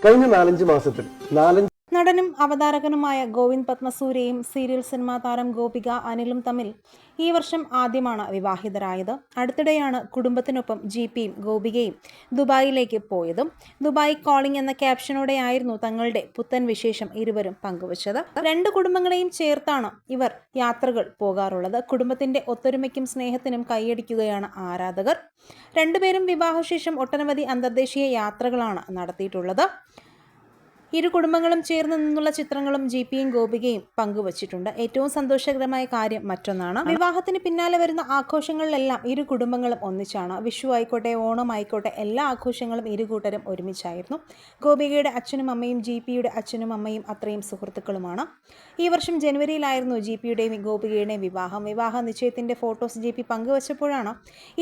കഴിഞ്ഞ 4-5 മാസത്തിൽ നടനും അവതാരകനുമായ ഗോവിന്ദ് പത്മസൂര്യയും സീരിയൽ സിനിമാ താരം ഗോപിക അനിലും തമ്മിൽ ഈ വർഷം ആദ്യമാണ് വിവാഹിതരായത്. അടുത്തിടെയാണ് കുടുംബത്തിനൊപ്പം ജിപിയും ഗോപികയും ദുബായിലേക്ക് പോയതും. ദുബായ് കോളിംഗ് എന്ന ക്യാപ്ഷനോടെയായിരുന്നു തങ്ങളുടെ പുത്തൻ വിശേഷം ഇരുവരും പങ്കുവച്ചത്. രണ്ട് കുടുംബങ്ങളെയും ചേർത്താണ് ഇവർ യാത്രകൾ പോകാറുള്ളത്. കുടുംബത്തിന്റെ ഒത്തൊരുമയ്ക്കും സ്നേഹത്തിനും കൈയടിക്കുകയാണ് ആരാധകർ. രണ്ടുപേരും വിവാഹശേഷം ഒട്ടനവധി അന്തർദേശീയ യാത്രകളാണ് നടത്തിയിട്ടുള്ളത്. ഇരു കുടുംബങ്ങളും ചേർന്ന് നിന്നുള്ള ചിത്രങ്ങളും ജിപിയും ഗോപികയും പങ്കുവച്ചിട്ടുണ്ട്. ഏറ്റവും സന്തോഷകരമായ കാര്യം മറ്റൊന്നാണ്. വിവാഹത്തിന് പിന്നാലെ വരുന്ന ആഘോഷങ്ങളിലെല്ലാം ഇരു കുടുംബങ്ങളും ഒന്നിച്ചാണ്. വിഷു ആയിക്കോട്ടെ, ഓണം ആയിക്കോട്ടെ, എല്ലാ ആഘോഷങ്ങളും ഇരു കൂട്ടരും ഒരുമിച്ചായിരുന്നു. ഗോപികയുടെ അച്ഛനും അമ്മയും ജിപിയുടെ അച്ഛനും അമ്മയും അത്രയും സുഹൃത്തുക്കളുമാണ്. ഈ വർഷം ജനുവരിയിലായിരുന്നു ജിപിയുടെയും ഗോപികയുടെയും വിവാഹം. വിവാഹ നിശ്ചയത്തിന്റെ ഫോട്ടോസ് ജിപി പങ്കുവച്ചപ്പോഴാണ്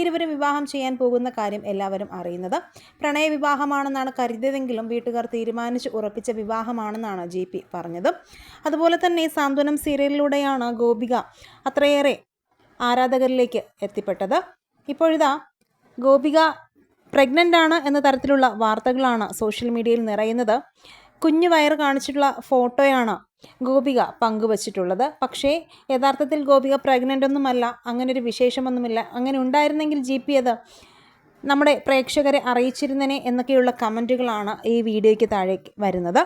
ഇരുവരും വിവാഹം ചെയ്യാൻ പോകുന്ന കാര്യം എല്ലാവരും അറിയുന്നത്. പ്രണയ വിവാഹമാണെന്നാണ് കരുതിയതെങ്കിലും വീട്ടുകാർ തീരുമാനിച്ച് ഉറപ്പിച്ച വിവാഹമാണെന്നാണ് ജിപി പറഞ്ഞത്. അതുപോലെ തന്നെ സാന്ത്വനം സീരിയലിലൂടെയാണ് ഗോപിക അത്രയേറെ ആരാധകരിലേക്ക് എത്തിപ്പെട്ടത്. ഇപ്പോഴിതാ ഗോപിക പ്രഗ്നൻ്റ് ആണ് എന്ന തരത്തിലുള്ള വാർത്തകളാണ് സോഷ്യൽ മീഡിയയിൽ നിറയുന്നത്. കുഞ്ഞു വയറ് കാണിച്ചിട്ടുള്ള ഫോട്ടോയാണ് ഗോപിക പങ്കുവച്ചിട്ടുള്ളത്. പക്ഷേ യഥാർത്ഥത്തിൽ ഗോപിക പ്രഗ്നൻ്റ് ഒന്നുമല്ല, അങ്ങനൊരു വിശേഷമൊന്നുമില്ല. അങ്ങനെ ഉണ്ടായിരുന്നെങ്കിൽ ജിപി അത് നമ്മുടെ പ്രേക്ഷകരെ അറിയിച്ചിരുന്നനെ എന്നൊക്കെയുള്ള കമൻറ്റുകളാണ് ഈ വീഡിയോയ്ക്ക് താഴെ വരുന്നത്.